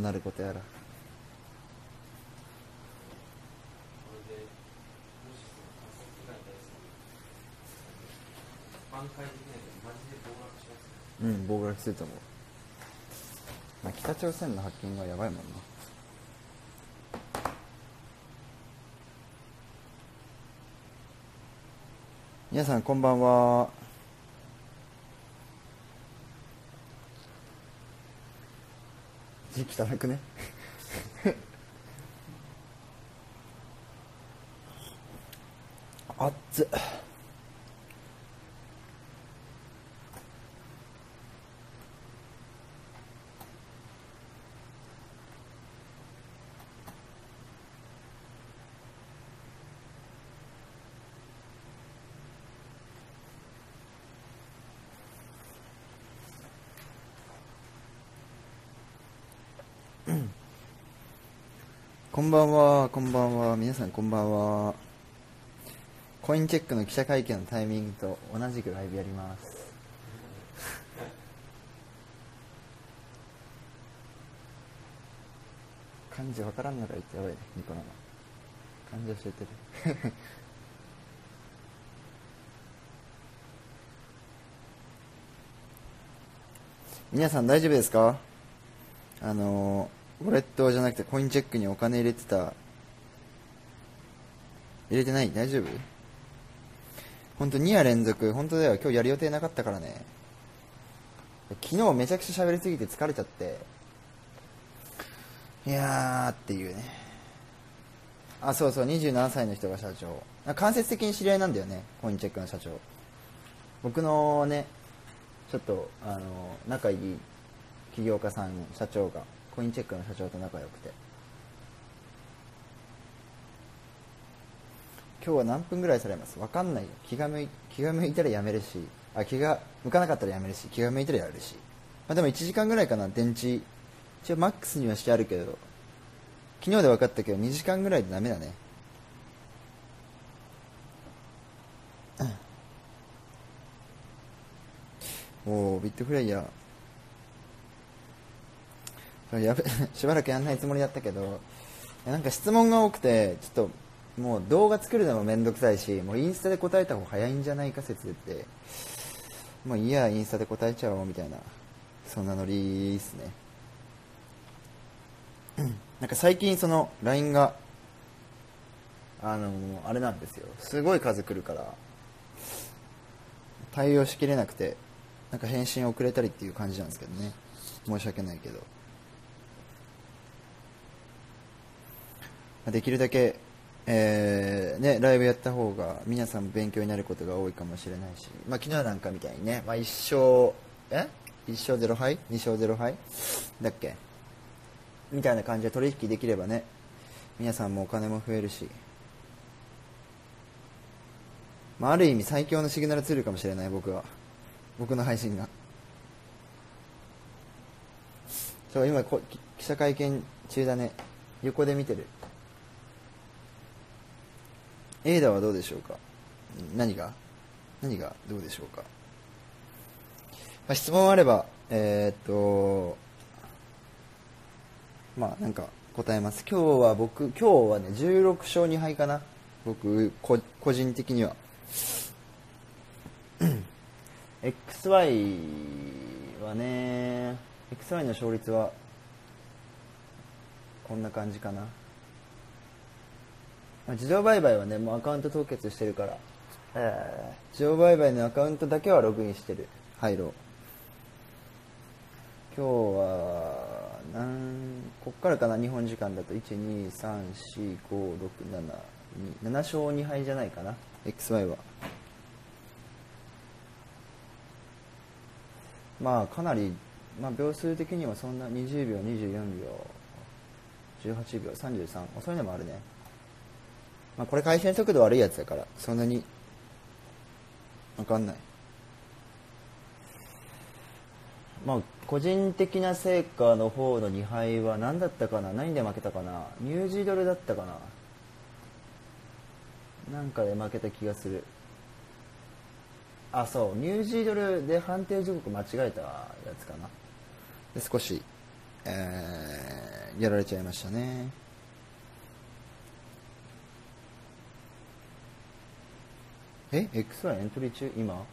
なることやら。うん、暴落すると思う。まあ、北朝鮮のハッキングはやばいもんな。皆さんこんばんは。字汚くねあっつ。こんばんは、こんばんは。皆さんこんばんは。コインチェックの記者会見のタイミングと同じくライブやります。漢字わからんのか言ってやばいね、ニコ生。漢字教えてる皆さん大丈夫ですか？ウォレットじゃなくてコインチェックにお金入れてた、入れてない？大丈夫？ほんと2夜連続、本当だよ。今日やる予定なかったからね。昨日めちゃくちゃ喋りすぎて疲れちゃって、いやーっていうね。あ、そうそう、27歳の人が社長。間接的に知り合いなんだよね、コインチェックの社長。僕のね、ちょっと仲いい起業家さん、社長がコインチェックの社長と仲良くて、今日は何分ぐらいされます？分かんないよ。気が向いたらやめるし、気が向かなかったらやめるし、気が向いたらやるし、でも1時間ぐらいかな。電池一応マックスにはしてあるけど、昨日で分かったけど2時間ぐらいでダメだね。おー、ビットフライヤーやべしばらくやんないつもりだったけど、なんか質問が多くて、ちょっともう動画作るのもめんどくさいし、もうインスタで答えた方が早いんじゃないか説で、もういいや、インスタで答えちゃおうみたいな、そんなノリっすね。なんか最近その LINE があれなんですよ、すごい数来るから対応しきれなくて、なんか返信遅れたりっていう感じなんですけどね。申し訳ないけど、できるだけね、ライブやった方が皆さんも勉強になることが多いかもしれないし、昨日なんかみたいにね、1勝0敗2勝0敗だっけみたいな感じで取引できればね、皆さんもお金も増えるし、ある意味最強のシグナルツールかもしれない。僕の配信が。そう、今記者会見中だね。横で見てる。エーダはどうでしょうか？何がどうでしょうか？質問あればなんか答えます。今日はね16勝2敗かな。僕個人的にはXY はね、 XY の勝率はこんな感じかな。自動売買はね、もうアカウント凍結してるから、自動売買のアカウントだけはログインしてる。入ろう。今日はこっからかな。日本時間だと1234567 7勝2敗じゃないかな、 XY は。かなり、秒数的にはそんな20秒24秒18秒33、遅いのもあるね。これ回線速度悪いやつだからそんなに分かんない。個人的な成果の方の2敗は何だったかな。何で負けたかな。ニュージードルだったかな。なんかで負けた気がする。そう、ニュージードルで判定時刻間違えたやつかな。で少しやられちゃいましたね。XY エントリー中今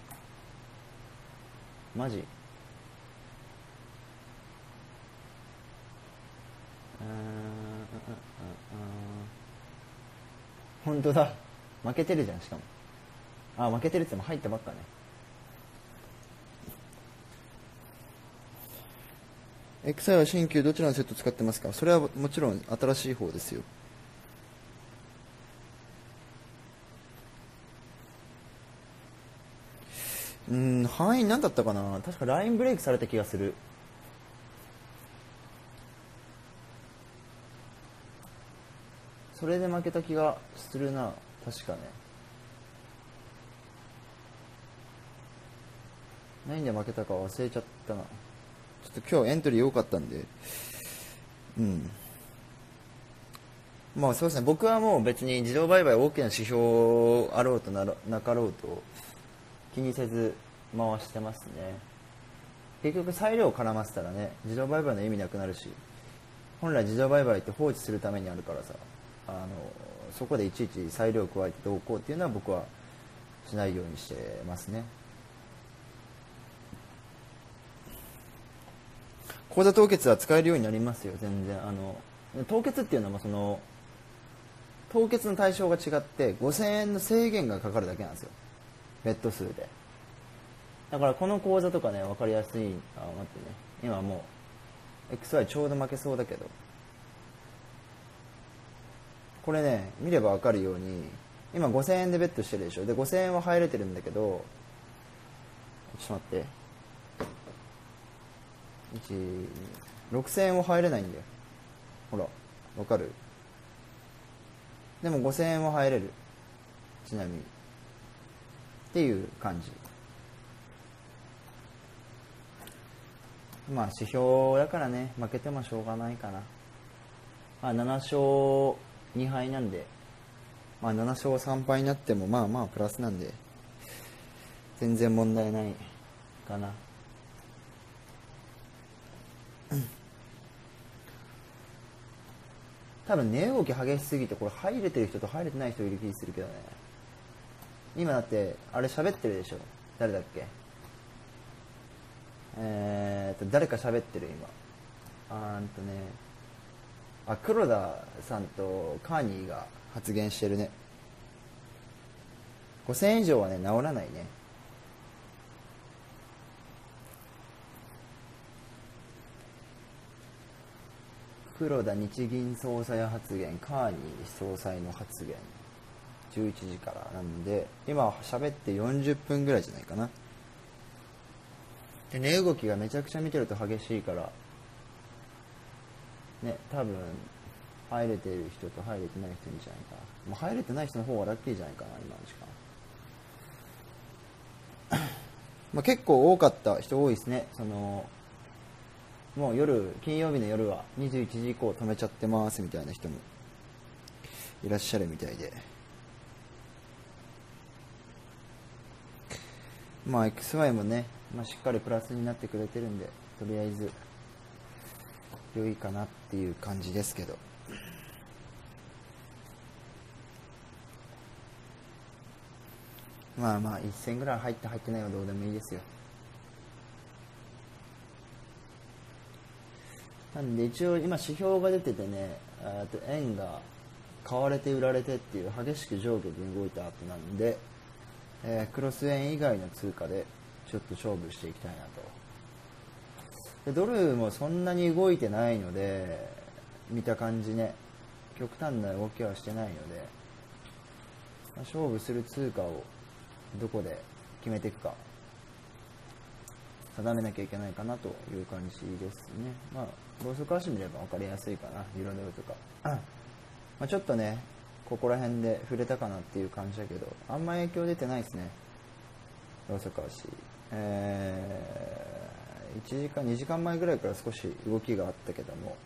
マジ本当だ、負けてるじゃん。しかも負けてるっても入ったばっかね。XI は新旧どちらのセット使ってますか？それはもちろん新しい方ですよ。範囲何だったかな。確かラインブレイクされた気がする。それで負けた気がするな、確かね。何で負けたか忘れちゃったな。ちょっと今日エントリー多かったんで、まあそうですね。僕はもう別に自動売買大きな指標あろうとなかろうと気にせず回してますね。結局裁量を絡ませたらね、自動売買の意味なくなるし、本来自動売買って放置するためにあるからさ、そこでいちいち裁量を加えてどうこうっていうのは僕はしないようにしてますね。口座凍結は使えるようになりますよ、全然。凍結っていうのはその凍結の対象が違って5000円の制限がかかるだけなんですよ、ベッド数で。だからこの口座とかね、分かりやすい。待ってね、今もう XY ちょうど負けそうだけど、これね見れば分かるように今5000円でベットしてるでしょ。で5000円は入れてるんだけど、ちょっと待って、6000円は入れないんだよ。ほら分かる？でも5000円は入れる、ちなみにっていう感じ。まあ指標だからね、負けてもしょうがないかな。7勝2敗なんで、7勝3敗になってもまあまあプラスなんで全然問題ないかな。多分値動き激しすぎてこれ入れてる人と入れてない人いる気するけどね。今だってあれ喋ってるでしょ。誰だっけ？誰か喋ってる今。黒田さんとカーニーが発言してるね。5000円以上はね治らないね。黒田日銀総裁発言、カーニー総裁の発言、11時からなんで今喋って40分ぐらいじゃないかな。で値動きがめちゃくちゃ見てると激しいからね、多分入れてる人と入れてない人いるんじゃないかな。もう入れてない人の方がラッキーじゃないかな今の時間。結構多かった人多いですね。もう金曜日の夜は21時以降止めちゃってますみたいな人もいらっしゃるみたいで、XY もね、しっかりプラスになってくれてるんで、とりあえず良いかなっていう感じですけど、1銭ぐらい入って入ってないはどうでもいいですよ。なんで一応今指標が出ててね、円が買われて売られてっていう激しく上下に動いた後なんで、クロス円以外の通貨でちょっと勝負していきたいなと。でドルもそんなに動いてないので、見た感じね極端な動きはしてないので、勝負する通貨をどこで決めていくか定めなきゃいけないかなという感じですね。ローソク足見れば分かりやすいかな、ユーロドルとか。ちょっとねここら辺で触れたかなっていう感じだけど、あんま影響出てないですね、ローソク足。1時間2時間前ぐらいから少し動きがあったけども、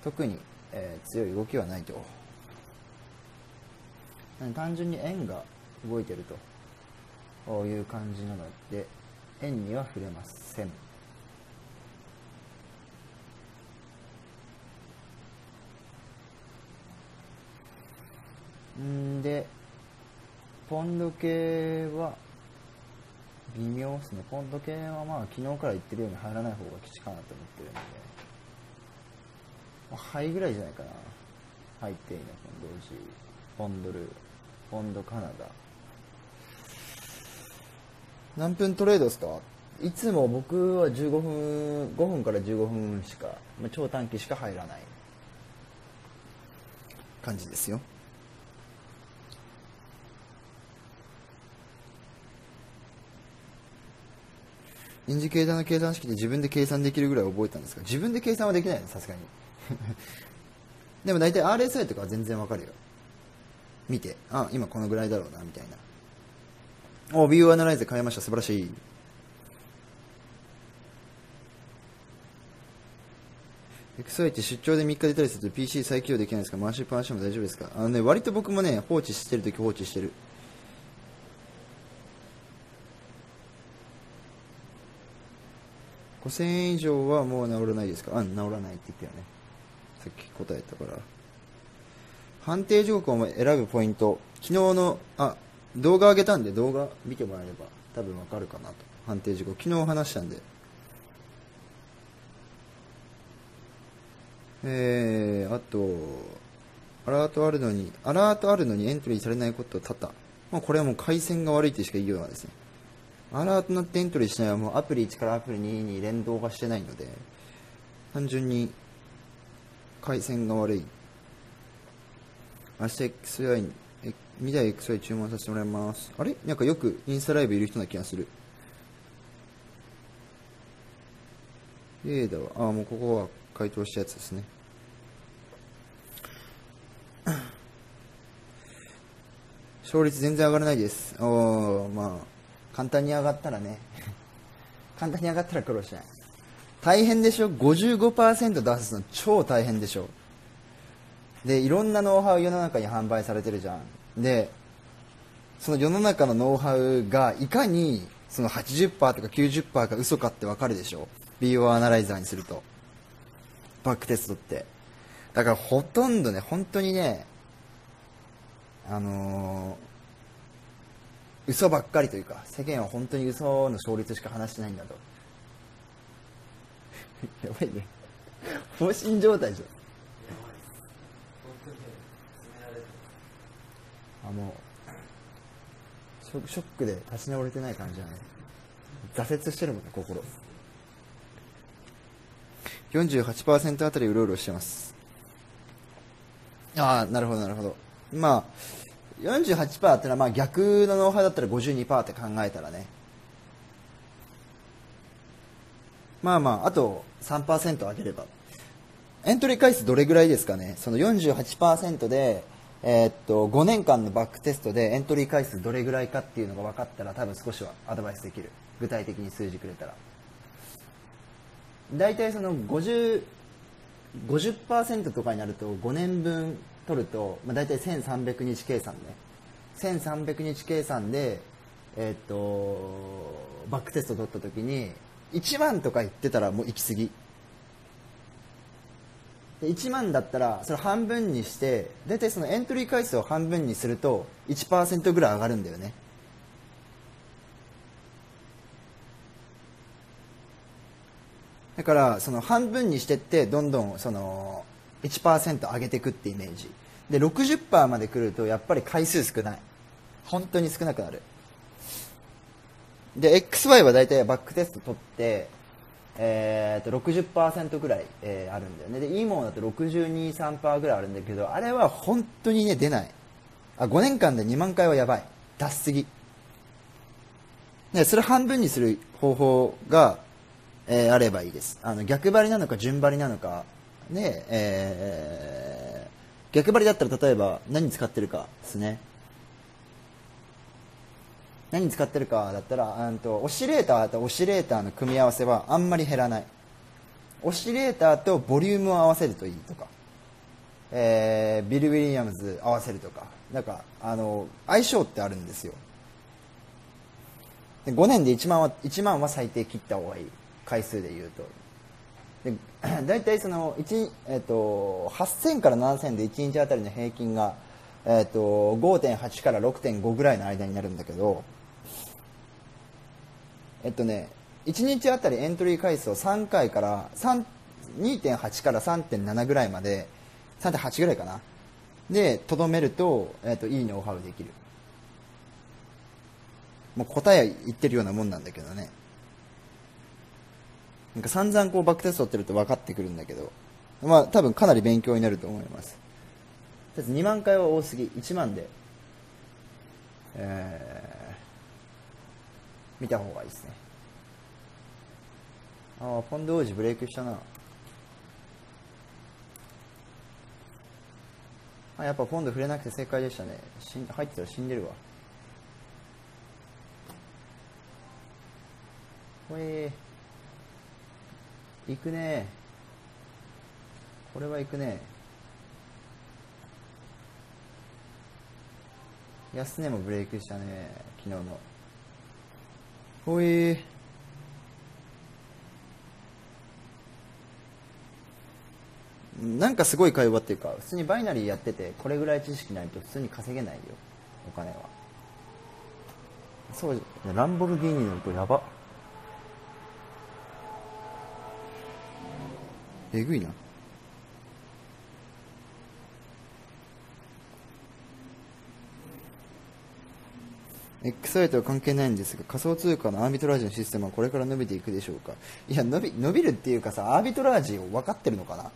特に、強い動きはないと。単純に円が動いてるという感じなので円には触れません。んでポンド系は微妙ですね。ポンド系はまあ昨日から言ってるように入らない方が吉かなと思ってるんで、まあ、ハイぐらいじゃないかな。入っていいのポンドル、ポンドカナダ。何分トレードですか？いつも僕は15分、5分から15分しか、まあ、超短期しか入らない感じですよ。インジケーターの計算式で自分で計算できるぐらい覚えたんですか？自分で計算はできないの、さすがに。でも大体 RSI とかは全然わかるよ。見て、あ、今このぐらいだろうなみたいな。お、ビューアナライズ変えました。素晴らしい。XY って出張で3日出たりすると PC 再起動できないですか？回しっぱなしも大丈夫ですか？割と僕もね、放置してるとき放置してる。5000円以上はもう治らないですか？治らないって言ったよね。さっき答えたから。判定時刻を選ぶポイント。昨日の、動画上げたんで動画見てもらえれば多分わかるかなと。判定時刻。昨日話したんで。あと、アラートあるのにエントリーされないこと多々。まあ、これはもう回線が悪いとしか言いようがですね。アラートなってエントリーしないはもうアプリ1からアプリ2に連動がしてないので、単純に回線が悪い。明日 XY、未来 XY 注文させてもらいます。あれなんかよくインスタライブいる人な気がする。だわ。もうここは回答したやつですね。勝率全然上がらないです。まあ、簡単に上がったらね。簡単に上がったら苦労しない。大変でしょ？ 55% 出すの超大変でしょ？で、いろんなノウハウ世の中に販売されてるじゃん。で、その世の中のノウハウがいかにその 80% とか 90% が嘘かってわかるでしょ？ BO アナライザーにすると。バックテストって。だからほとんどね、本当にね、嘘ばっかりというか、世間は本当に嘘の勝率しか話してないんだと。やばいね。放心状態じゃん。もうショックで立ち直れてない感じじゃない。挫折してるもんね、心。48% あたりうろうろしてます。なるほどなるほど。まあ 48% ってのはまあ逆のノウハウだったら 52% って考えたらね、まああと 3% 上げれば。エントリー回数どれぐらいですかね。その 48% で5年間のバックテストでエントリー回数どれぐらいかっていうのが分かったら多分少しはアドバイスできる。具体的に数字くれたら。大体その 50% とかになると5年分取ると、まあ、大体1300日計算ね。1300日計算で、バックテスト取った時に1万とか言ってたらもう行き過ぎ。で1万だったらそれ半分にして大体そのエントリー回数を半分にすると 1% ぐらい上がるんだよね。だからその半分にしてってどんどんその 1% 上げていくってイメージで 60% まで来るとやっぱり回数少ない。本当に少なくなる。で XY は大体バックテスト取って60% ぐらい、あるんだよね。でいいものだと 62、3% ぐらいあるんだけど、あれは本当にね出ない。5年間で2万回はやばい。出しすぎで、それ半分にする方法が、あればいいです。逆張りなのか順張りなのかで、逆張りだったら例えば何使ってるかですね。何使ってるかだったらオシレーターとオシレーターの組み合わせはあんまり減らない。オシレーターとボリュームを合わせるといいとか、ビル・ウィリアムズ合わせるとか、なんか相性ってあるんですよ。で5年で1万は最低切った方がいい。回数で言うと。で大体その8000から7000で1日あたりの平均が5.8 から 6.5 ぐらいの間になるんだけど、1日あたりエントリー回数を3回から2.8 から 3.7 ぐらいまで、3.8 ぐらいかなでとどめると、いいノウハウできる。もう答え言ってるようなもんなんだけどね。なんか散々こうバックテスト取ってると分かってくるんだけど、まあ多分かなり勉強になると思います。とりあえず2万回は多すぎ。1万で、見た方がいいですね。ああ、ポンド王子ブレイクしたな。あ、やっぱポンド触れなくて正解でしたね。入ってたら死んでるわ。行くね。これは行くね。安値もブレイクしたね、昨日の。ほい。なんかすごい会話っていうか、普通にバイナリーやっててこれぐらい知識ないと普通に稼げないよ、お金は。そう、ランボルギーニ乗るとやば。えぐいな。XI とは関係ないんですが、仮想通貨のアービトラージのシステムはこれから伸びていくでしょうか。いや、伸びるっていうかさ、アービトラージを分かってるのかな。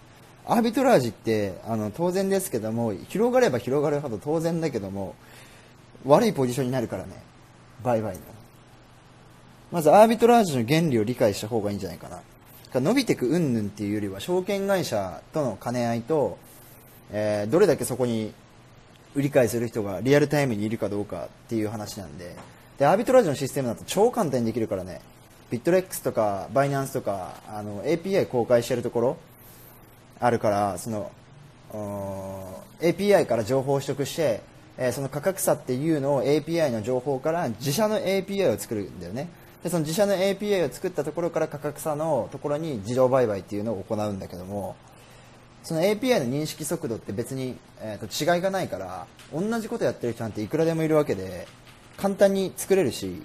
アービトラージって当然ですけども、広がれば広がるほど当然だけども、悪いポジションになるからね、売買の。まずアービトラージの原理を理解した方がいいんじゃないかな。伸びていく云々っていうよりは、証券会社との兼ね合いと、どれだけそこに売り買いする人がリアルタイムにいるかどうかっていう話なんで、アービトラージのシステムだと超簡単にできるからね。ビットレックスとかバイナンスとかAPI 公開してるところあるから、その API から情報を取得して、その価格差っていうのを API の情報から自社の API を作るんだよね。でその自社の API を作ったところから価格差のところに自動売買っていうのを行うんだけども、その API の認識速度って別に、違いがないから、同じことやってる人なんていくらでもいるわけで、簡単に作れるし、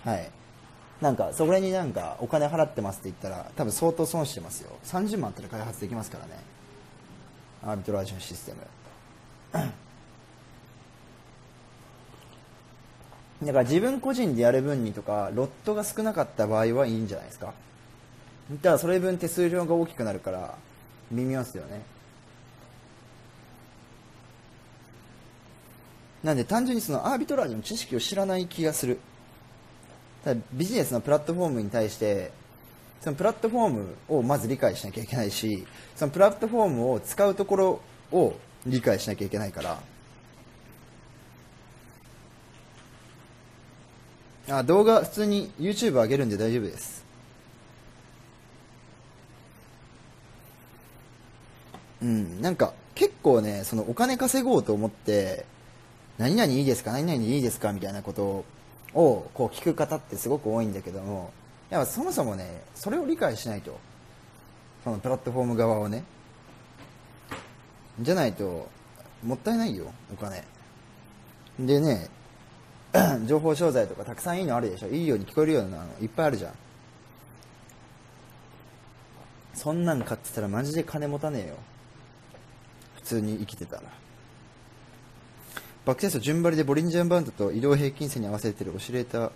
はい。なんか、それになんかお金払ってますって言ったら、多分相当損してますよ。30万あったら開発できますからね。アービトラージのシステム。だから自分個人でやる分にとか、ロットが少なかった場合はいいんじゃないですか。ただそれ分手数料が大きくなるから、微妙ですよね。なんで単純にそのアービトラージの知識を知らない気がする。ただビジネスのプラットフォームに対してそのプラットフォームをまず理解しなきゃいけないし、そのプラットフォームを使うところを理解しなきゃいけないから。動画普通に YouTube 上げるんで大丈夫です。なんか結構ね、そのお金稼ごうと思って何々いいですか何々いいですかみたいなことをこう聞く方ってすごく多いんだけども、やっぱそもそもね、それを理解しないと、そのプラットフォーム側をね、じゃないともったいないよ、お金でね。情報商材とかたくさんいいのあるでしょ。いいように聞こえるようなのいっぱいあるじゃん。そんなん買ってたらマジで金持たねえよ、普通に生きてたら。バックテスト順張りでボリンジャーバンドと移動平均線に合わせてるオシレーター。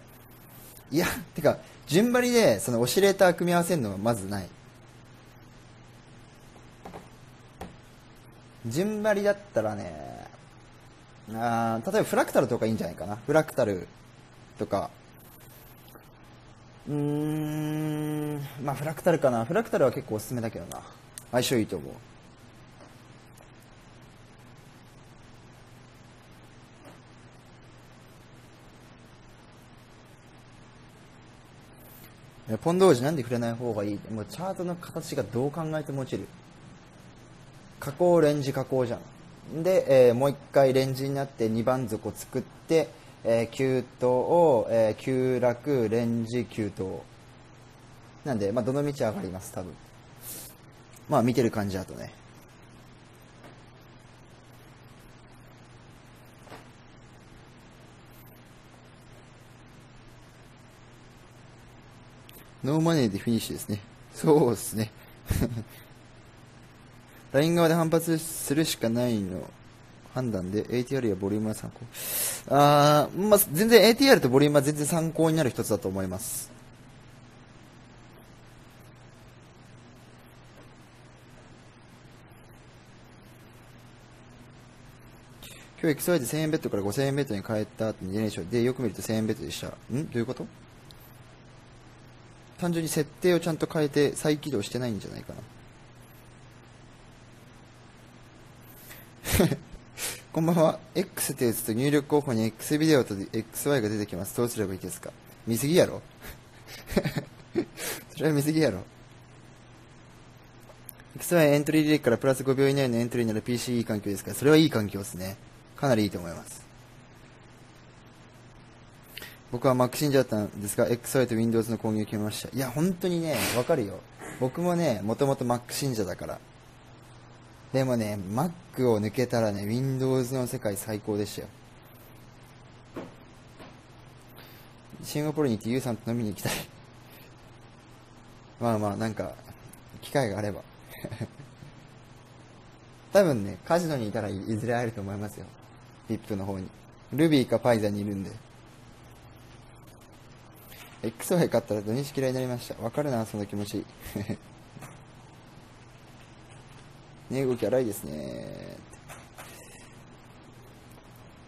いや、てか順張りでそのオシレーター組み合わせるのはまずない。順張りだったらね、例えばフラクタルとかいいんじゃないかな。フラクタルとか、まあフラクタルかな。フラクタルは結構おすすめだけどな、相性いいと思う。ポンド王子なんで触れない方がいい。もうチャートの形がどう考えても落ちる。下降レンジ下降じゃん。で、もう一回レンジになって2番底作って、急騰、急落レンジ急騰なんで、まあどの道上がります、多分。まあ見てる感じだとね。ノーマネーでフィニッシュですね。そうですね。LINE 側で反発するしかないの判断で ATR やボリュームは参考。まあ、全然 ATR とボリュームは全然参考になる一つだと思います。今日 XY で1000円ベッドから5000円ベッドに変えた後に2連勝で、よく見ると1000円ベッドでした。どういうこと？単純に設定をちゃんと変えて再起動してないんじゃないかな。こんばんは。X って打つと入力候補に X ビデオと XY が出てきます。どうすればいいですか？見すぎやろ。それは見すぎやろ。XY エントリー履歴からプラス5秒以内のエントリーなら PC いい環境ですから、それはいい環境ですね。かなりいいと思います。僕は Mac 信者だったんですが、XY と Windows の購入を決めました。いや、本当にね、わかるよ。僕もね、もともと Mac 信者だから。でもね、Mac を抜けたらね、Windows の世界最高でしたよ。シンガポールに行ってユウさんと飲みに行きたい。まあまあ、なんか、機会があれば。多分ね、カジノにいたらいずれ会えると思いますよ。VIP の方に。ルビーかパイザにいるんで。XY 買ったら土日嫌いになりました。わかるな、その気持ち。ね、動き荒いですね。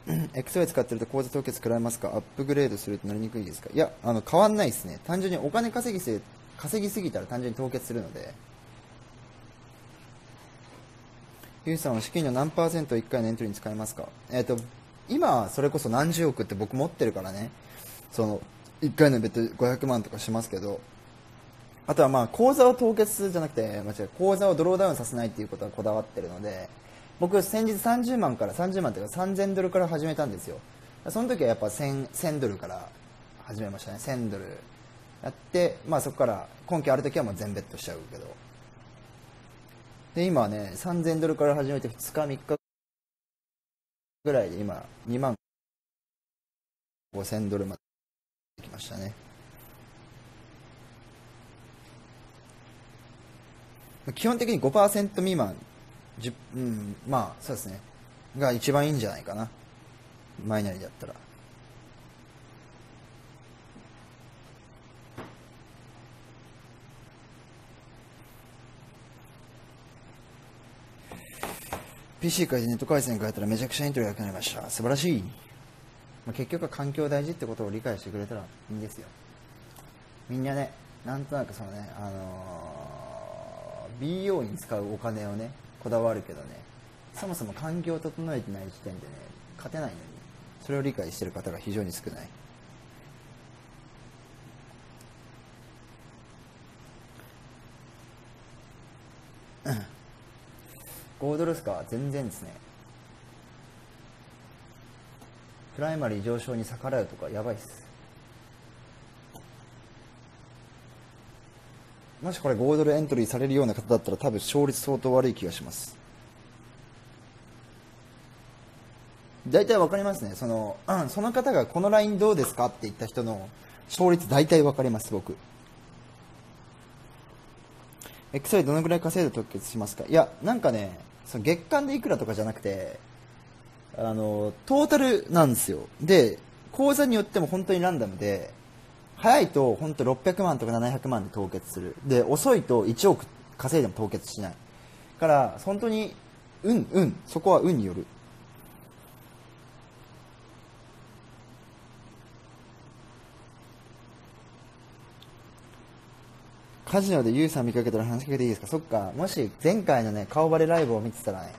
XY 使ってると口座凍結食らえますか？アップグレードするとなりにくいですか？いや、変わんないですね。単純にお金稼ぎすぎたら単純に凍結するので。ゆうさんは資金の何パーセントを1回のエントリーに使えますか？今、それこそ何十億って僕持ってるからね。その、1回のベッド500万とかしますけど、あとはまあ、口座を凍結じゃなくて、口座をドローダウンさせないっていうことはこだわってるので、僕先日30万というか3000ドルから始めたんですよ。その時はやっぱ1000ドルから始めましたね。1000ドルやって、まあそこから今期ある時はもう全ベッドしちゃうけど。で、今はね、3000ドルから始めて2日3日ぐらいで今2万5000ドルまで来ましたね。基本的に 5% 未満、まあそうですね。が一番いいんじゃないかな。マイナリだったら。PC 変えてネット回線変えたらめちゃくちゃエントリーが良くなりました。素晴らしい。結局は環境大事ってことを理解してくれたらいいんですよ。みんなね、なんとなくそのね、BO に使うお金をね、こだわるけどね、そもそも環境を整えてない時点でね、勝てないのに、それを理解している方が非常に少ない。5ドルですか？全然ですね。プライマリー上昇に逆らうとかやばいっす。もしこれ5ドルエントリーされるような方だったら多分勝率相当悪い気がします。大体わかりますね。その方がこのラインどうですかって言った人の勝率大体わかります、僕。XY どのぐらい稼いで凍結しますか？いや、なんかね、その月間でいくらとかじゃなくて、トータルなんですよ。で、口座によっても本当にランダムで、早いと本当600万とか700万で凍結する。で、遅いと1億稼いでも凍結しない。から、本当に、そこは運による。カジノでユウさん見かけたら話しかけていいですか？そっか。もし前回のね、顔バレライブを見てたらね、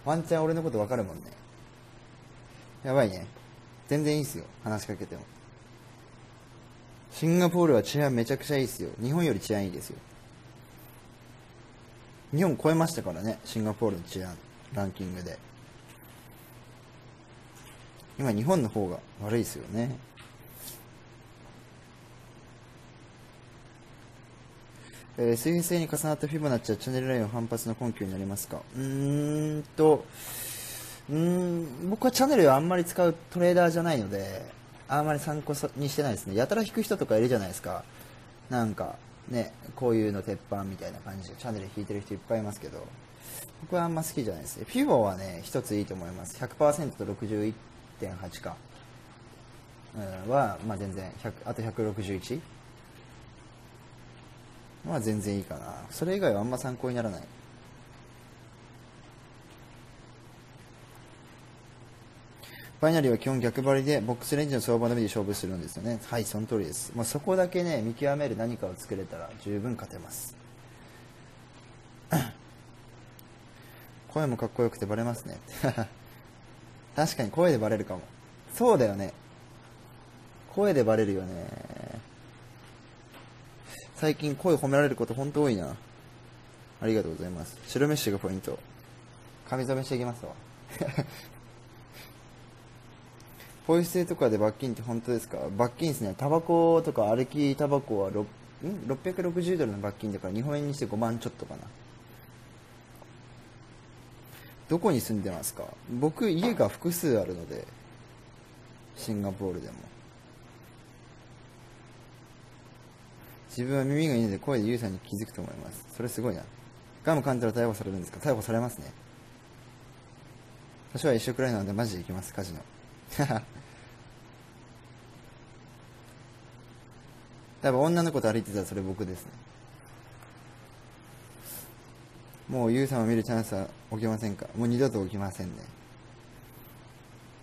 ワンチャン俺のことわかるもんね。やばいね。全然いいっすよ。話しかけても。シンガポールは治安めちゃくちゃいいっすよ。日本より治安いいですよ。日本超えましたからね、シンガポールの治安ランキングで。今日本の方が悪いですよね。水平線に重なったフィボナッチはチャンネルラインを反発の根拠になりますか？僕はチャンネルをあんまり使うトレーダーじゃないので、あんまり参考にしてないですね。やたら引く人とかいるじゃないですか。なんかね、こういうの鉄板みたいな感じでチャンネル弾いてる人いっぱいいますけど、僕はあんま好きじゃないですね。フィボはね、一ついいと思います。 100% と 61.8 か、は、まあ、全然あと161は全然いいかな。それ以外はあんま参考にならない。バイナリーは基本逆張りでボックスレンジの相場のみで勝負するんですよね。はい、その通りです。まあ、そこだけね、見極める何かを作れたら十分勝てます。声もかっこよくてバレますね。確かに声でバレるかも。そうだよね。声でバレるよね。最近声褒められること本当多いな。ありがとうございます。白飯がポイント。髪染めしていきますわ。ポイ捨てとかで罰金って本当ですか？罰金ですね。タバコとか歩きタバコは660ドルの罰金だから日本円にして5万ちょっとかな。どこに住んでますか？僕家が複数あるので、シンガポールでも。自分は耳がいいので声でユウさんに気づくと思います。それすごいな。ガム噛んだら逮捕されるんですか？逮捕されますね。私は一緒くらいなのでマジで行きます、カジノ。多分女の子と歩いてたらそれ僕ですね。もうユウさんを見るチャンスは起きませんか？もう二度と起きませんね。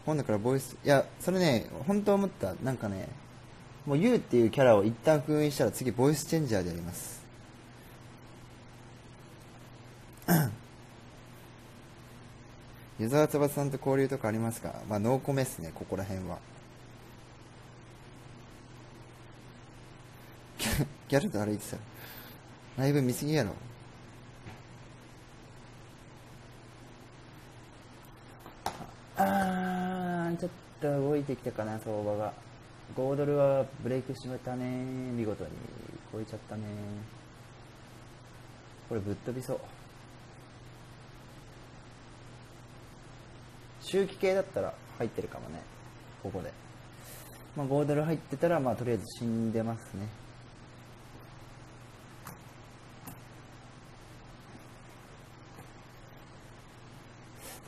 今度からボイス、いや、それね、本当思った。なんかね、もうユウっていうキャラを一旦封印したら次ボイスチェンジャーでやります。湯沢翼さんと交流とかありますか？まあノーコメっすね、ここら辺は。ギャルと歩いてたらライブ見すぎやろ。ちょっと動いてきたかな、相場が。5ドルはブレイクしまったね。見事に超えちゃったね。これぶっ飛びそう。周期系だったら入ってるかもね、ここで。まあ、5ドル入ってたら、まあとりあえず死んでますね。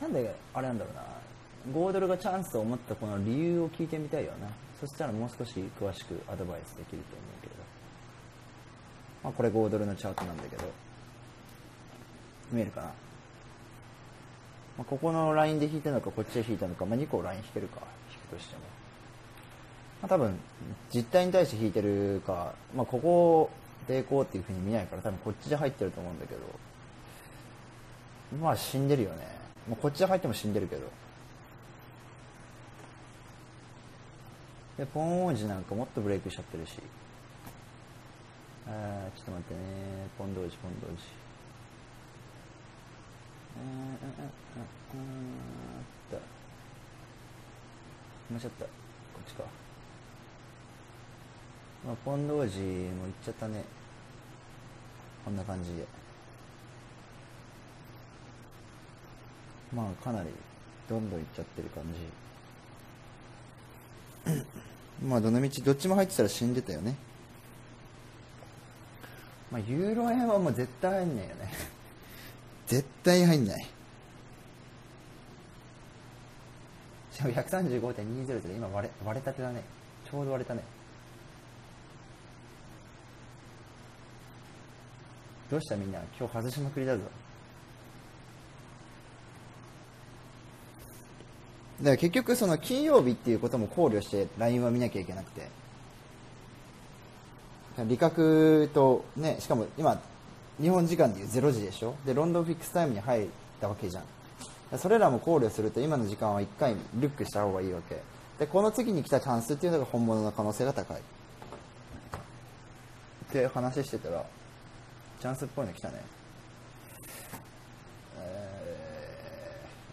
なんであれなんだろうな、5ドルがチャンスと思ったこの理由を聞いてみたいよな。そしたらもう少し詳しくアドバイスできると思うけど、まあこれ5ドルのチャートなんだけど、見えるかな。まあ、ここのラインで引いたのかこっちで引いたのか、まあ、2個ライン引けるか、引くとしても、まあ、多分実態に対して引いてるか、まあ、ここでこうっていう風に見ないから多分こっちで入ってると思うんだけど、まあ死んでるよね。もうこっちで入っても死んでるけど。でポン王子なんかもっとブレイクしちゃってるし、ちょっと待ってね、ポンド王子もうちょっとこっちか。まあ、ポンド王子も行っちゃったね。こんな感じで、まあかなりどんどん行っちゃってる感じ。まあどのみちどっちも入ってたら死んでたよね。まあユーロ円はもう絶対入んないよね。絶対入んない。しかも 135.20 で今割れたてだね。ちょうど割れたね。どうしたみんな、今日外しまくりだぞ。だから結局その金曜日っていうことも考慮して LINE は見なきゃいけなくて、利確とね、しかも今日本時間でいう0時でしょ。でロンドンフィックスタイムに入ったわけじゃん。それらも考慮すると今の時間は1回ルックした方がいいわけで、この次に来たチャンスっていうのが本物の可能性が高いって話してたらチャンスっぽいの来たね。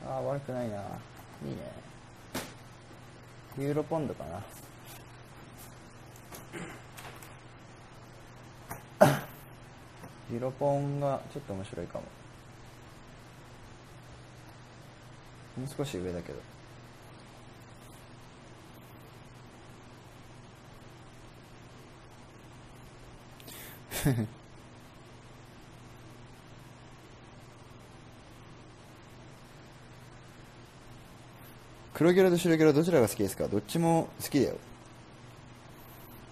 悪くないな。いいね。ユーロポンドかな。ユーロポンがちょっと面白いかも。もう少し上だけど。黒ギャラと白ギャラどちらが好きですか？どっちも好きだよ。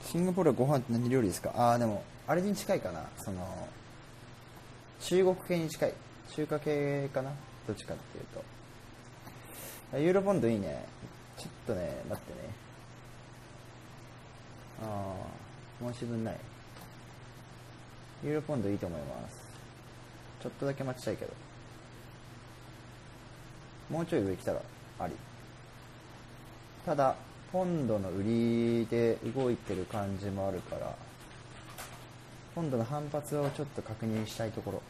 シンガポールはご飯って何料理ですか？ああ、でもあれに近いかな、その中国系に近い、中華系かな、どっちかっていうと。ユーロポンドいいね。ちょっとね、待ってね。ああ、申し分ない。ユーロポンドいいと思います。ちょっとだけ待ちたいけど、もうちょい上来たらあり。ただポンドの売りで動いてる感じもあるから、ポンドの反発をちょっと確認したいところ。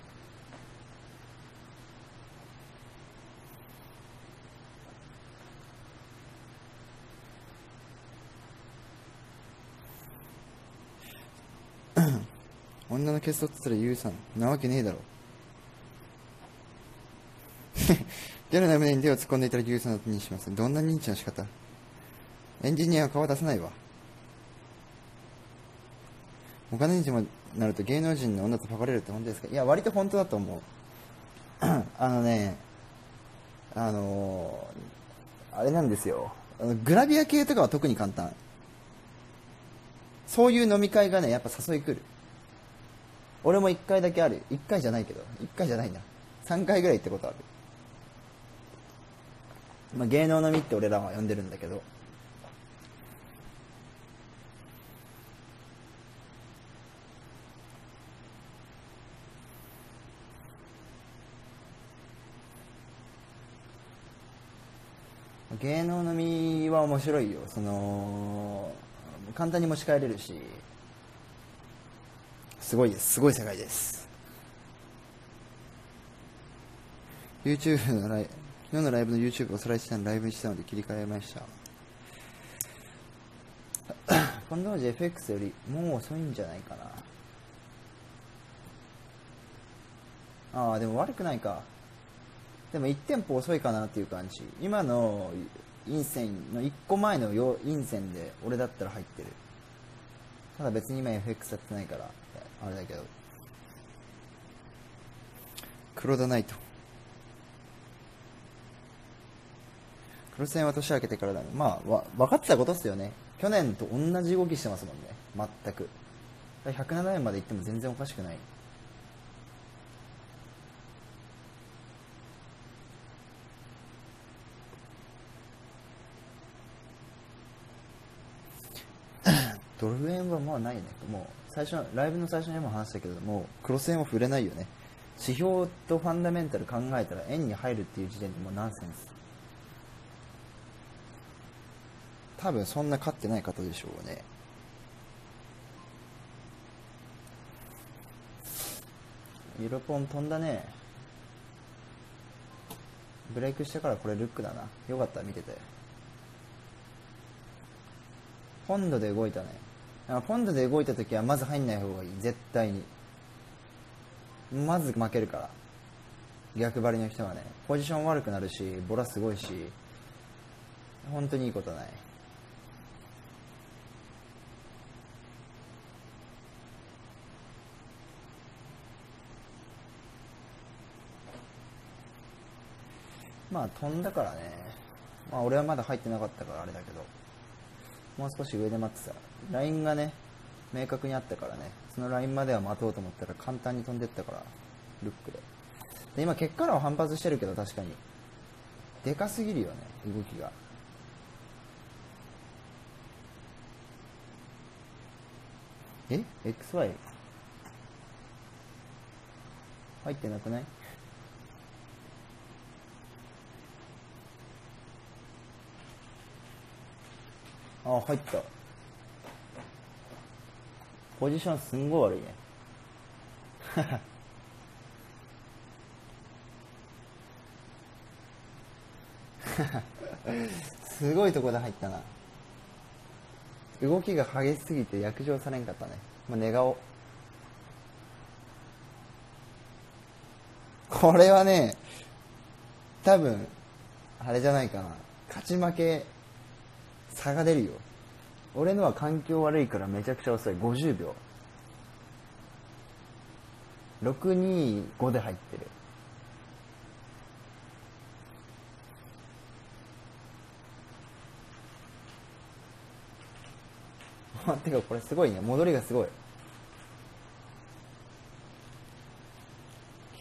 女のケツ取ってたらユウさんなわけねえだろ。ギャルの胸に手を突っ込んでいたらユウさんだと認知します。どんな認知の仕方？エンジニアは顔出さないわ。お金持ちもなると芸能人の女とパカれるって本当ですか？いや、割と本当だと思う。あのね、あれなんですよ。グラビア系とかは特に簡単。そういう飲み会がね、やっぱ誘い来る。俺も1回だけある。1回じゃないけど、1回じゃないな。3回ぐらい行ったことある。まあ、芸能飲みって俺らは呼んでるんだけど。芸能飲みは面白いよ。その簡単に持ち帰れるし、すごいです。すごい世界です。 YouTube のライブ、昨日のライブの YouTube をスライドしたのライブにしたので切り替えました。今度の FX よりもう遅いんじゃないかな。ああ、でも悪くないか。でも1テンポ遅いかなっていう感じ。今の陰線の1個前の陰線で俺だったら入ってる。ただ別に今 FX やってないからあれだけど。黒田ナイト、黒線は年明けてからだね。まあ分かってたことっすよね。去年と同じ動きしてますもんね、全く。107円まで行っても全然おかしくない。ドル円はまあないね。もう最初ライブの最初にも話したけども、クロス円は触れないよね。指標とファンダメンタル考えたら円に入るっていう時点でもうナンセンス。多分そんな勝ってない方でしょうね。ユーロポン飛んだね。ブレイクしてからこれルックだな。よかった、見てて。ポンドで動いたね。ポンドで動いた時はまず入んない方がいい、絶対に。まず負けるから、逆張りの人はね。ポジション悪くなるし、ボラすごいし、本当にいいことない。まあ飛んだからね。まあ俺はまだ入ってなかったからあれだけど、もう少し上で待ってた。ラインがね明確にあったからね、そのラインまでは待とうと思ったら簡単に飛んでったから、ルックで。で今結果は反発してるけど、確かにでかすぎるよね、動きが。XY 入ってなくない？あ、入った。ポジションすんごい悪いね。すごいとこで入ったな。動きが激しすぎて約定されんかったね。まあ、寝顔。これはね、多分あれじゃないかな、勝ち負け差が出るよ。俺のは環境悪いからめちゃくちゃ遅い。50秒。625で入ってる。てかこれすごいね、戻りがすごい。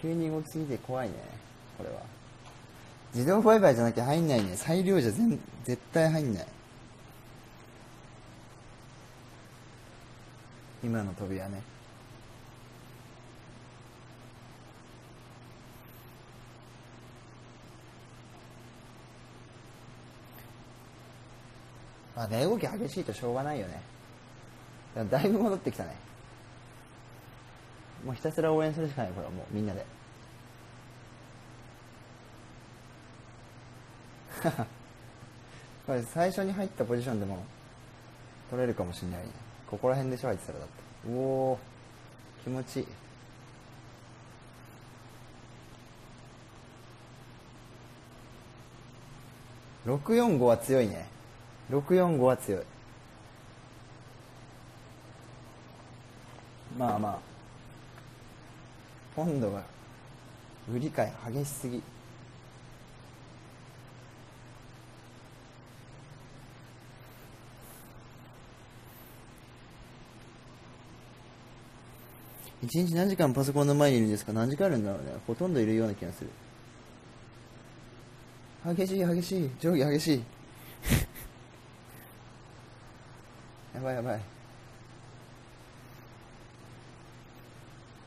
急に動きすぎて怖いね、これは。自動売買じゃなきゃ入んないね。裁量じゃ絶対入んない。今の飛びはね。まあ値動き激しいとしょうがないよね。だいぶ戻ってきたね。もうひたすら応援するしかない、これはもうみんなで。これ最初に入ったポジションでも取れるかもしれないね。ここら辺でしょ、入ってたら。だっておお気持ちいい。645は強いね。645は強い。まあまあ今度は売り買い激しすぎ。一日何時間パソコンの前にいるんですか。何時間あるんだろうね。ほとんどいるような気がする。激しい激しい、上下激しい。やばいやばい。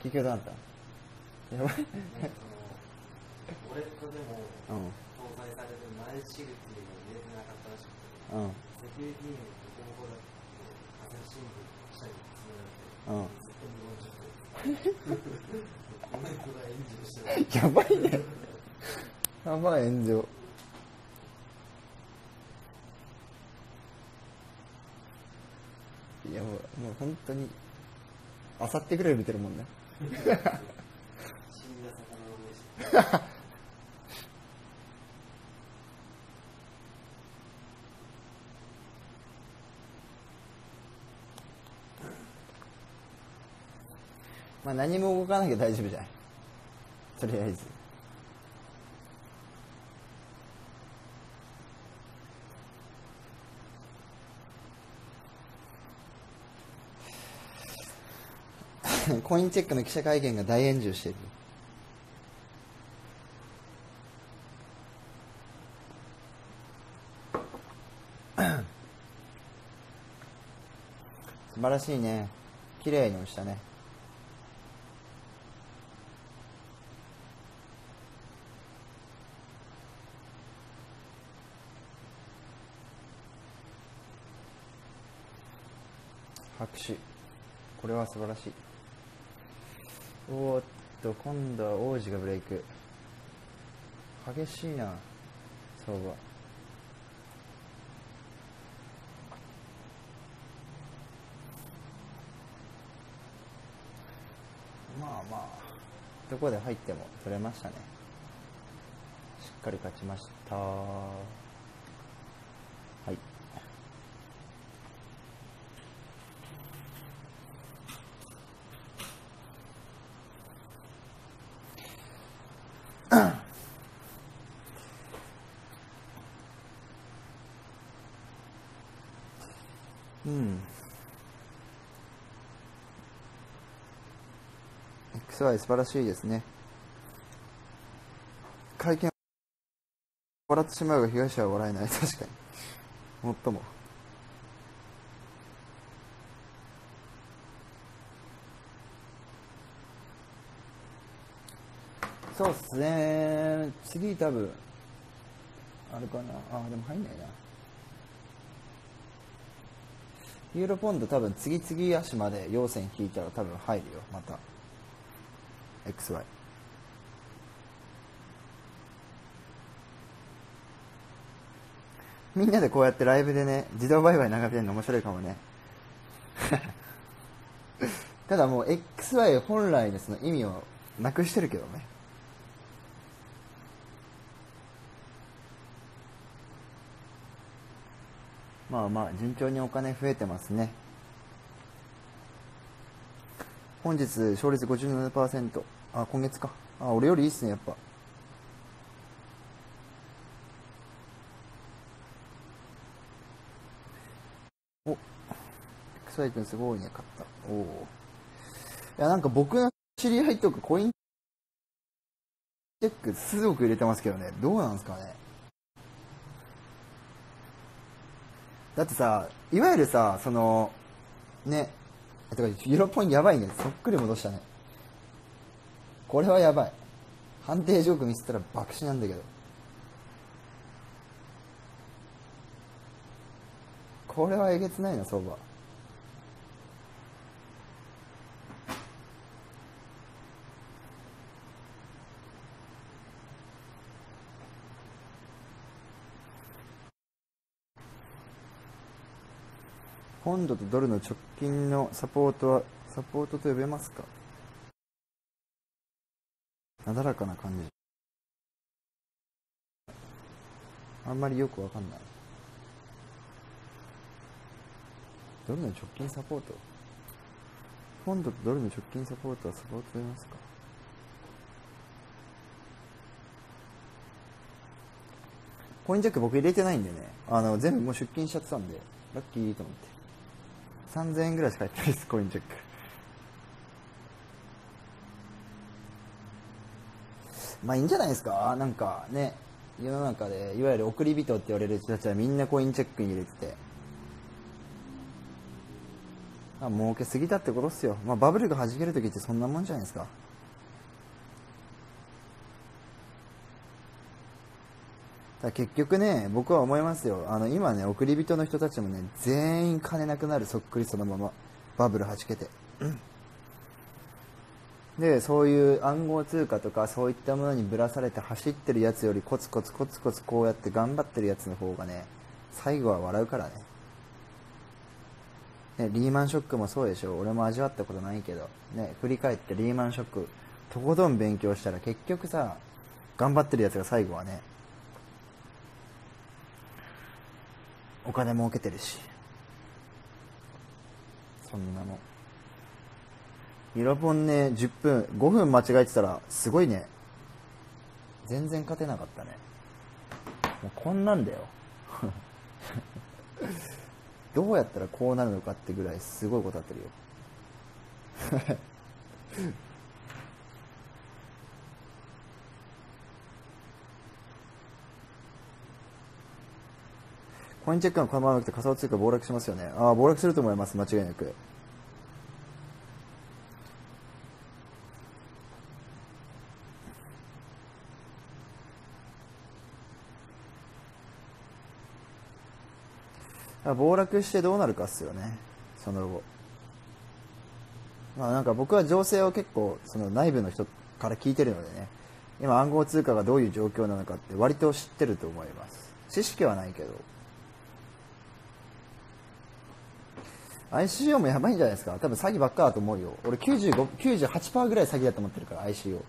結局どうなった。やばい。ウォレットでも搭載されるマイシグっていうのを入れてなかったらしくて、セキュリティにボコボコだって朝日新聞記者に詰められて、ずっと無言状態。コメントが炎上してる。やばいね。やばい炎上。いやもう本当にあさってくらい見てるもんね。死んだ魚の飯。まあ何も動かなきゃ大丈夫じゃない。とりあえず。コインチェックの記者会見が大炎上している。素晴らしいね。綺麗に押したね。拍手。これは素晴らしい。おーっと今度は王子がブレイク。激しいな相場。まあまあどこで入っても取れましたね。しっかり勝ちました。はい。うん。XY 素晴らしいですね。会見笑ってしまうが被害者は笑えない。確かに。もっとも。そうっすね。次多分あるかな。あ、でも入んないな。ユーロポンド多分次々足まで陽線引いたら多分入るよ。また XY。みんなでこうやってライブでね、自動売買眺めてるの面白いかもね。ただもう XY 本来のその意味をなくしてるけどね。まあまあ順調にお金増えてますね。本日勝率 57%。あ、今月か。あ、俺よりいいっすね、やっぱ。お、エクサイトンすごいね、勝った。おお。いや、なんか僕の知り合いとかコインチェックすごく入れてますけどね。どうなんですかね。だってさ、いわゆるさ、その、ね、てか、ユーロポインやばいね。そっくり戻したね。これはやばい。判定ジョーク見せたら爆死なんだけど。これはえげつないな、相場。ポンドとドルの直近のサポートは、サポートと呼べますか？なだらかな感じ。あんまりよくわかんない。ドルの直近サポート、ポンドとドルの直近サポートはサポートと呼べますか？コインチェック僕入れてないんでね。全部もう出金しちゃってたんで、ラッキーと思って。3000円ぐらいしか入ってないです、コインチェック。まあいいんじゃないですか。なんかね、世の中でいわゆる送り人って言われる人たちはみんなコインチェックに入れてて、儲けすぎたってことっすよ。まあバブルが弾けるときってそんなもんじゃないですか。だ結局ね、僕は思いますよ。今ね、送り人の人たちもね、全員金なくなる、そっくりそのままバブル弾けて、でそういう暗号通貨とかそういったものにぶらされて走ってるやつよりコツコツコツコツこうやって頑張ってるやつの方がね、最後は笑うからね。リーマンショックもそうでしょ。俺も味わったことないけどね、振り返ってリーマンショックとことん勉強したら結局さ、頑張ってるやつが最後はね、お金儲けてるし、そんなもん。ユーロポンね、10分5分間違えてたらすごいね。全然勝てなかったね。もうこんなんだよどうやったらこうなるのかってぐらいすごいことやってるよコインチェックがこのままなくて仮想通貨暴落しますよね。ああ、暴落すると思います、間違いなく。暴落してどうなるかっすよね、その後。まあなんか僕は情勢を結構その内部の人から聞いてるのでね、今暗号通貨がどういう状況なのかって割と知ってると思います。知識はないけど。ICO もやばいんじゃないですか。多分詐欺ばっかだと思うよ。俺98% ぐらい詐欺だと思ってるから、ICO。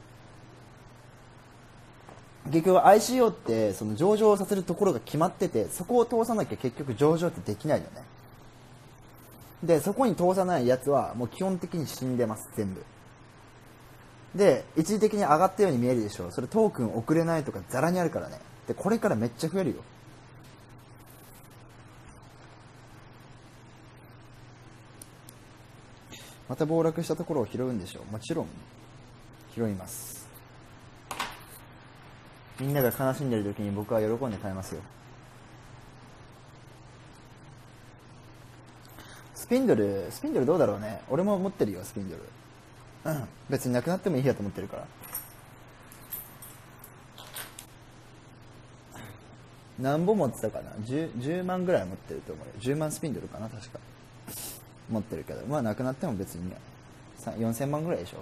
結局 ICO ってその上場させるところが決まってて、そこを通さなきゃ結局上場ってできないのね。でそこに通さないやつはもう基本的に死んでます、全部。で一時的に上がったように見えるでしょ。それトークン送れないとかザラにあるからね。でこれからめっちゃ増えるよ。また暴落したところを拾うんでしょう。もちろん拾います。みんなが悲しんでる時に僕は喜んで買いますよ。スピンドルどうだろうね。俺も持ってるよ、スピンドル。別になくなってもいいやと思ってるから。何本持ってたかな。 10万ぐらい持ってると思うよ。10万スピンドルかな、確か持ってるけど、まあなくなっても別に4000万ぐらいでしょ。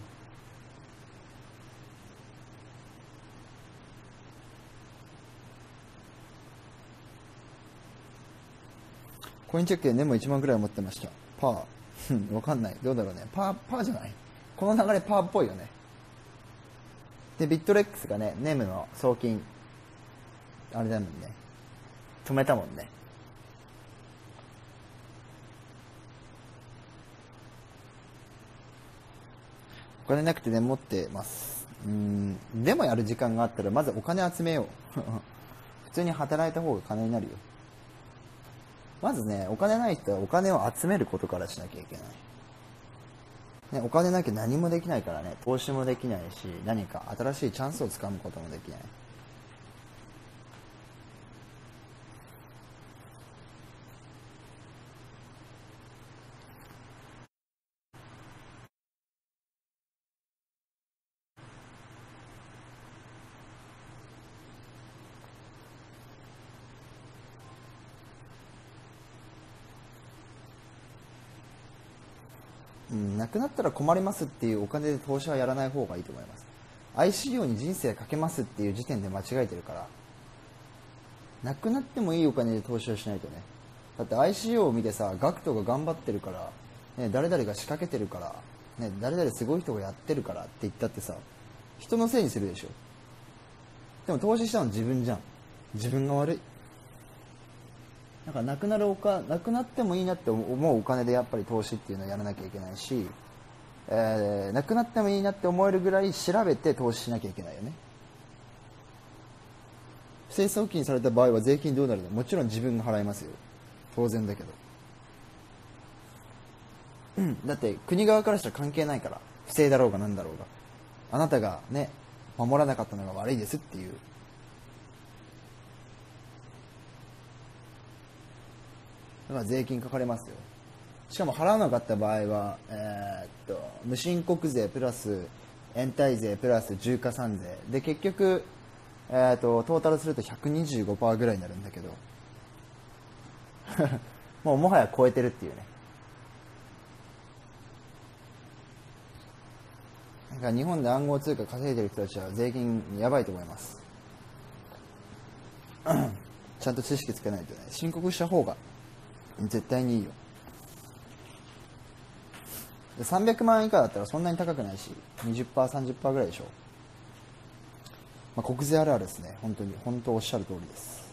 コインチェックでネモ1万ぐらい持ってました。パーわかんない、どうだろうね。パーじゃない、この流れパーっぽいよね。でビットレックスがね、ネムの送金あれだもんね、止めたもんね。お金なくてでも持ってます。でもやる時間があったらまずお金集めよう普通に働いた方が金になるよ。まずね、お金ない人はお金を集めることからしなきゃいけない、ね、お金なきゃ何もできないからね。投資もできないし、何か新しいチャンスをつかむこともできない。なくなったら困りますっていうお金で投資はやらない方がいいと思います。ICO に人生かけますっていう時点で間違えてるから、なくなってもいいお金で投資をしないとね。だって ICO を見てさ、ガクトが頑張ってるから、ね、誰々が仕掛けてるから、ね、誰々すごい人がやってるからって言ったってさ、人のせいにするでしょ。でも投資したの自分じゃん。自分が悪い。だからなくなってもいいなって思うお金でやっぱり投資っていうのをやらなきゃいけないし、なくなってもいいなって思えるぐらい調べて投資しなきゃいけないよね。不正送金された場合は税金どうなるの？もちろん自分が払いますよ。当然だけど。だって国側からしたら関係ないから。不正だろうが何だろうが。あなたがね、守らなかったのが悪いですっていう。だから税金かかれますよ。しかも払わなかった場合は、無申告税プラス延滞税プラス重加算税で結局、トータルすると 125% ぐらいになるんだけどもはや超えてるっていうね。だから日本で暗号通貨稼いでる人たちは税金やばいと思いますちゃんと知識つけないとね。申告した方が絶対にいいよ。300万円以下だったらそんなに高くないし、 20%、30% ぐらいでしょ。国税あるあるですね。本当おっしゃる通りです。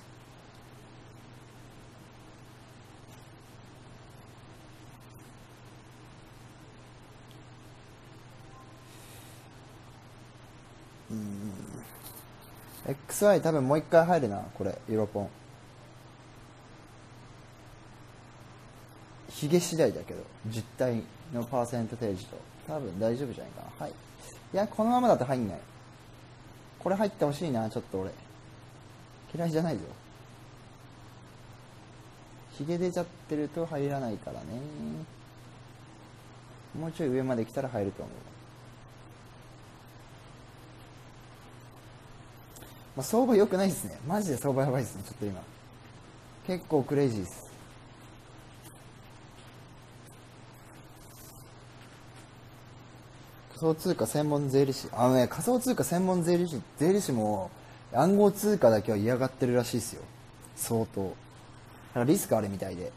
XY 多分もう一回入るな、これ、ユーロポン。ヒゲ次第だけど、実態のパーセントテージと、多分大丈夫じゃないかな。はい。いや、このままだと入んない。これ入ってほしいな、ちょっと俺。嫌いじゃないぞ。ヒゲ出ちゃってると入らないからね。もうちょい上まで来たら入ると思う。相場良くないですね。マジで相場やばいですね、ちょっと今。結構クレイジーです。仮想通貨専門税理士。仮想通貨専門税理士も暗号通貨だけは嫌がってるらしいですよ。相当。だからリスクあるみたいで。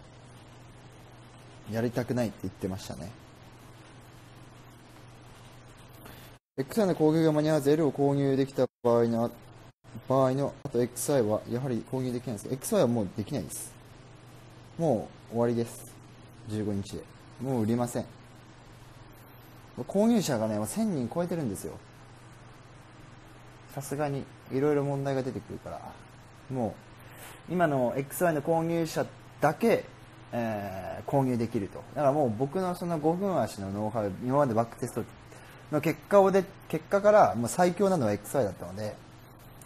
やりたくないって言ってましたね。XI の購入が間に合わず L を購入できた場合のあと XI はやはり購入できないです。XI はもうできないです。もう終わりです。15日で。もう売りません。購入者がね、1000人超えてるんですよ。さすがにいろいろ問題が出てくるから、もう今の XI の購入者だけ、購入できると。だからもう僕のその5分足のノウハウ、今までバックテストの結果からもう最強なのは XI だったので、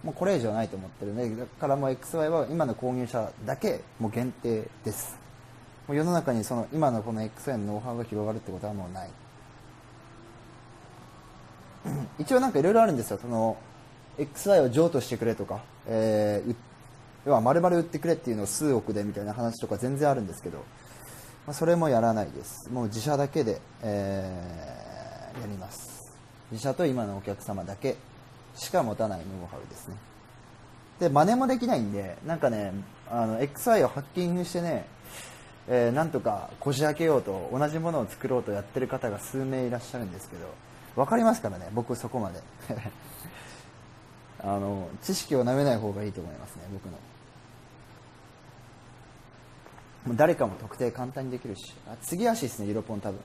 もうこれ以上ないと思ってるので、だからもう XI は今の購入者だけもう限定です。もう世の中にその今のこの XI のノウハウが広がるってことはもうない。一応なんかいろいろあるんですよ。その XI を譲渡してくれとか、要は丸々売ってくれっていうのを数億でみたいな話とか全然あるんですけど、それもやらないです。もう自社だけで、やります。自社と今のお客様だけしか持たないノウハウですね。で、真似もできないんで、なんかね、XI をハッキングしてね、なんとかこじ開けようと、同じものを作ろうとやってる方が数名いらっしゃるんですけど、わかりますからね、僕そこまで知識をなめない方がいいと思いますね、僕の。もう誰かも特定簡単にできるし、次足ですね、ユーロポン多分。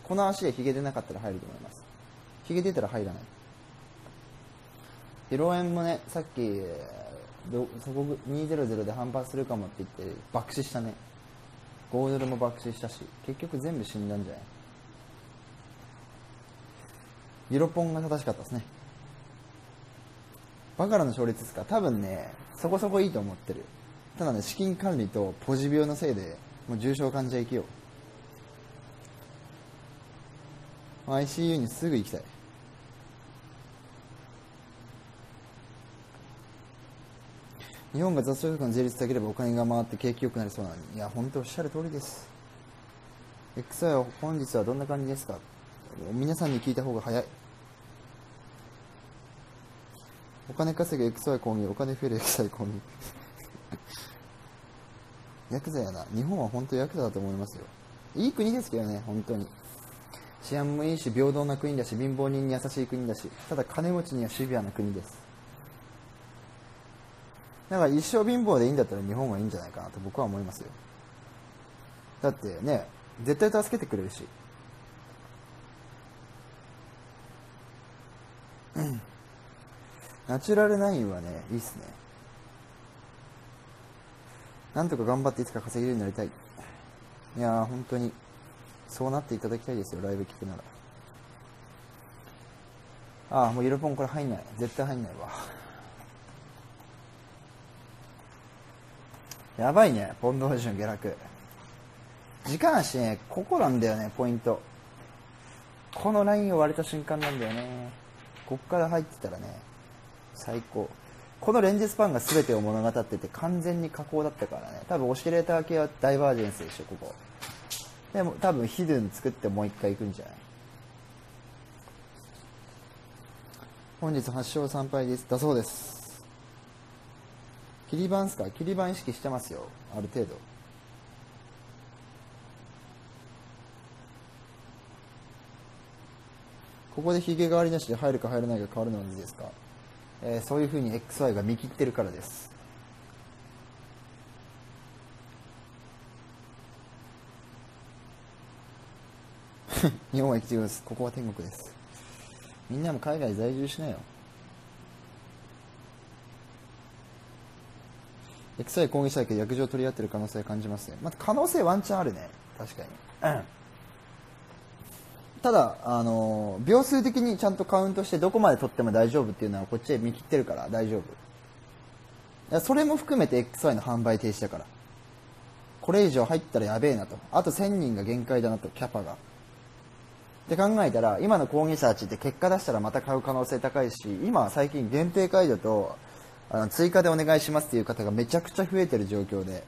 この足でヒゲ出なかったら入ると思います。ヒゲ出たら入らない。ヒロエンもね、さっきそこ200で反発するかもって言って爆死したね。5ドルも爆死したし、結局全部死んだんじゃない。ユロポンが正しかったですね。バカラの勝率ですか。多分ね、そこそこいいと思ってる。ただね、資金管理とポジ病のせいでもう重症患者行きよう。 ICU にすぐ行きたい。日本が雑所得の税率下げればお金が回って景気良くなりそうなのに。いや、本当おっしゃる通りです。 XY は本日はどんな感じですか。皆さんに聞いた方が早い。お金稼ぐ XY 購入、お金増える XY 購入ヤクザやな。日本は本当ヤクザだと思いますよ。いい国ですけどね、本当に治安もいいし平等な国だし、貧乏人に優しい国だし、ただ金持ちにはシビアな国です。だから一生貧乏でいいんだったら日本はいいんじゃないかなと僕は思いますよ。だってね、絶対助けてくれるし。ナチュラル9はね、いいっすね。なんとか頑張っていつか稼げるようになりたい。いやー、本当にそうなっていただきたいですよ、ライブ聞くなら。ああ、もうユロポンこれ入んない。絶対入んないわ。やばいね、ポンド保持の下落。時間足ね、ここなんだよね、ポイント。このラインを割れた瞬間なんだよね。こっから入ってたらね、最高。このレンジスパンが全てを物語ってて完全に下降だったからね。多分オシレーター系はダイバージェンスでしょ、ここ。でも多分ヒドゥン作ってもう一回行くんじゃない。本日8勝3敗です。だそうです。切り番っすか。切り番意識してますよ、ある程度。ここでヒゲ代わりなしで入るか入らないか変わるのはいいですか。そういう風に XY が見切ってるからです。日本は生きています。ここは天国です。みんなも海外在住しなよ。XY 抗議したいけど、役場取り合ってる可能性感じますね。また可能性ワンチャンあるね。確かに。ただ、秒数的にちゃんとカウントしてどこまで取っても大丈夫っていうのはこっちで見切ってるから大丈夫。それも含めて XY の販売停止だから。これ以上入ったらやべえなと。あと1000人が限界だなと、キャパが。って考えたら、今の抗議者たちって結果出したらまた買う可能性高いし、今最近限定解除と、追加でお願いしますっていう方がめちゃくちゃ増えてる状況で。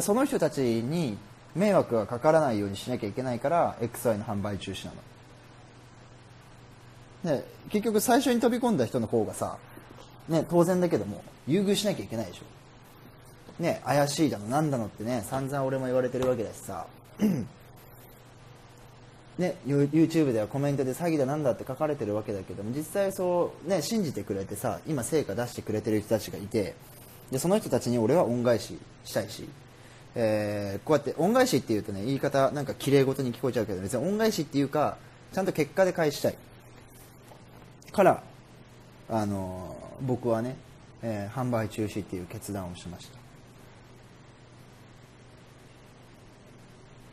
その人たちに迷惑がかからないようにしなきゃいけないから XY の販売中止なの。で、結局最初に飛び込んだ人の方がさ、ね、当然だけども優遇しなきゃいけないでしょ。ね、怪しいだのなんだのってね、散々俺も言われてるわけだしさ。ね、YouTube ではコメントで詐欺だなんだって書かれてるわけだけども、実際そうね、信じてくれてさ、今成果出してくれてる人たちがいて、でその人たちに俺は恩返ししたいし、こうやって恩返しっていうとね、言い方なんか綺麗事に聞こえちゃうけど、別に恩返しっていうかちゃんと結果で返したいから僕はね、販売中止っていう決断をしました。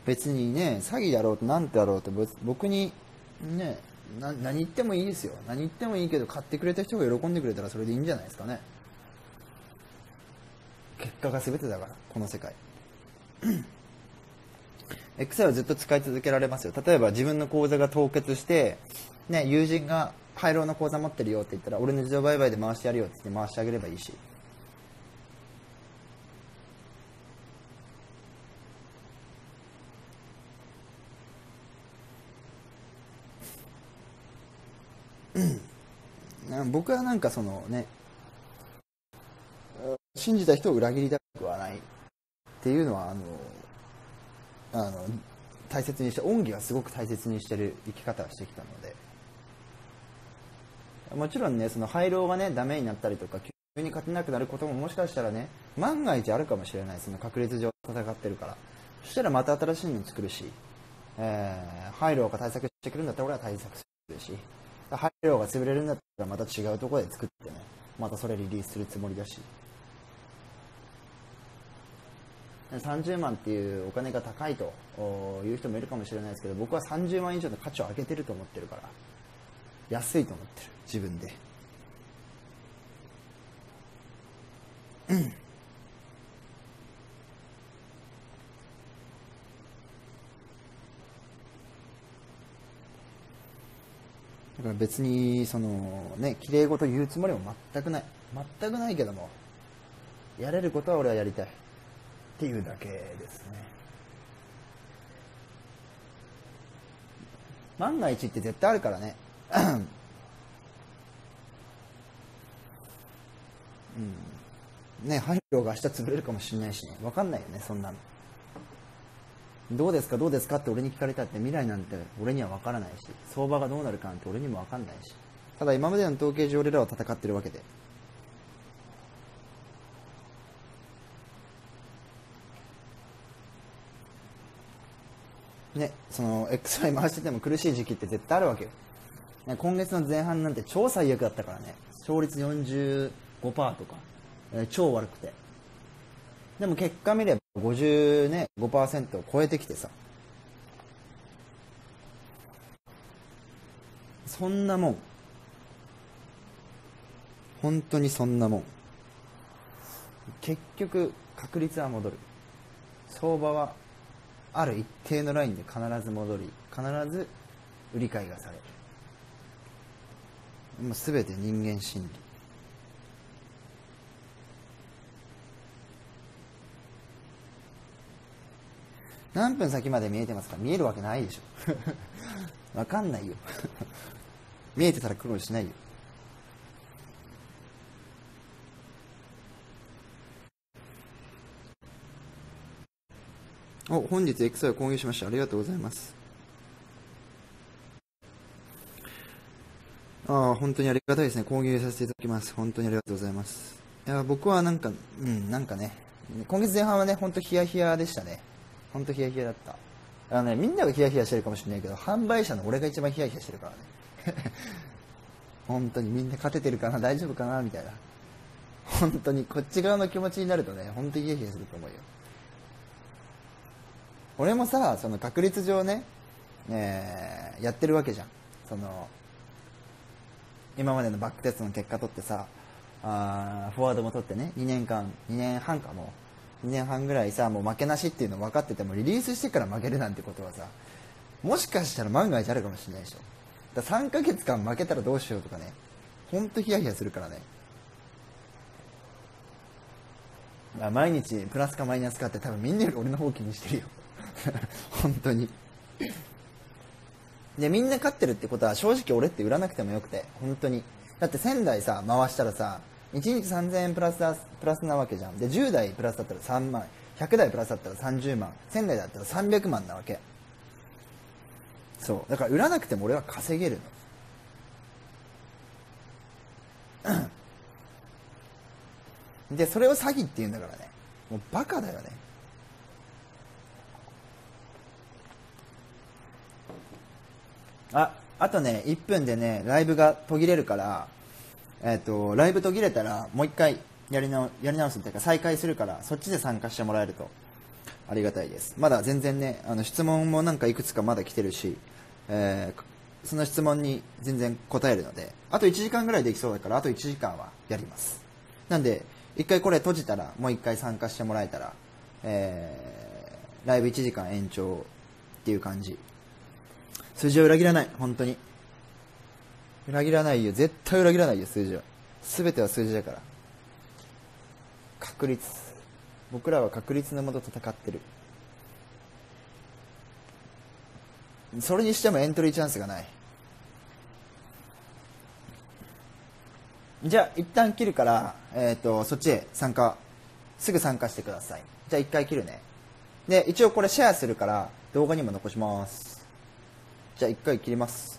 別にね、詐欺だろうとなんてだろうと僕にね、何言ってもいいですよ。何言ってもいいけど買ってくれた人が喜んでくれたらそれでいいんじゃないですかね。結果が全てだから、この世界。XY はずっと使い続けられますよ。例えば自分の口座が凍結して、ね、友人が廃炉の口座持ってるよって言ったら、俺の自動売買で回してやるよって言って回してあげればいいし。僕はなんかそのね、信じた人を裏切りたくはないっていうのは大切にして、恩義はすごく大切にしてる生き方をしてきたので、もちろんね、その廃炉がねダメになったりとか急に勝てなくなることももしかしたらね、万が一あるかもしれない。その確率上戦ってるから、そしたらまた新しいの作るし、ハイローが対策してくるんだったら俺は対策するし、ハイローが潰れるんだったらまた違うところで作ってね、またそれリリースするつもりだし、30万っていうお金が高いという人もいるかもしれないですけど、僕は30万以上の価値を上げてると思ってるから、安いと思ってる、自分で。だから別にそのね、綺麗事言うつもりも全くないけども、やれることは俺はやりたいっていうだけですね。万が一って絶対あるからね。ね、ハイローが明日潰れるかもしれないしね、分かんないよね、そんなの。どうですかどうですかって俺に聞かれたって未来なんて俺には分からないし、相場がどうなるかなんて俺にも分かんないし、ただ今までの統計上俺らは戦ってるわけで、ね、その XY 回してても苦しい時期って絶対あるわけよ、ね、今月の前半なんて超最悪だったからね、勝率 45% とか、超悪くて、でも結果見れば55% を超えてきてさ、そんなもん、本当にそんなもん。結局確率は戻る、相場はある一定のラインで必ず戻り、必ず売り買いがされる。もう全て人間心理。何分先まで見えてますか？見えるわけないでしょわかんないよ見えてたら苦労しないよ。本日 XY を購入しました。ありがとうございます。本当にありがたいですね。購入させていただきます。本当にありがとうございます。いや、僕はなんかね、今月前半はね、本当ヒヤヒヤでしたね。本当ヒヤヒヤだった。みんながヒヤヒヤしてるかもしれないけど、販売者の俺が一番ヒヤヒヤしてるからね。本当にみんな勝ててるかな、大丈夫かなみたいな。本当にこっち側の気持ちになるとね、本当にヒヤヒヤすると思うよ。俺もさ、その確率上ね、やってるわけじゃん。その今までのバックテストの結果取ってさ、フォワードも取ってね、2年半か、もう2年半ぐらいさ、もう負けなしっていうの分かっててもリリースしてから負けるなんてことはさ、もしかしたら万が一あるかもしれないでしょ。だから3ヶ月間負けたらどうしようとかね、ほんとヒヤヒヤするからね。毎日プラスかマイナスかって多分みんなより俺の方気にしてるよ本当に。でみんな勝ってるってことは正直俺って売らなくてもよくて、本当に。だって1000台さ回したらさ、1日3000円プラスなわけじゃん。で10台プラスだったら3万、100台プラスだったら30万、1000台だったら300万なわけ。そうだから売らなくても俺は稼げるのでそれを詐欺って言うんだからね、もうバカだよね。あとね、1分でね、ライブが途切れるから、ライブ途切れたら、もう一回やり直すっていうか、再開するから、そっちで参加してもらえるとありがたいです。まだ全然ね、質問もなんかいくつかまだ来てるし、その質問に全然答えるので、あと1時間ぐらいできそうだから、あと1時間はやります。なんで、一回これ閉じたら、もう一回参加してもらえたら、ライブ1時間延長っていう感じ。数字は裏切らない、本当に裏切らないよ、絶対裏切らないよ。数字は全ては数字だから。確率、僕らは確率のもと戦ってる。それにしてもエントリーチャンスがない。じゃあ一旦切るから、そっちへすぐ参加してください。じゃあ一回切るね。で一応これシェアするから動画にも残します。じゃあ一回切ります。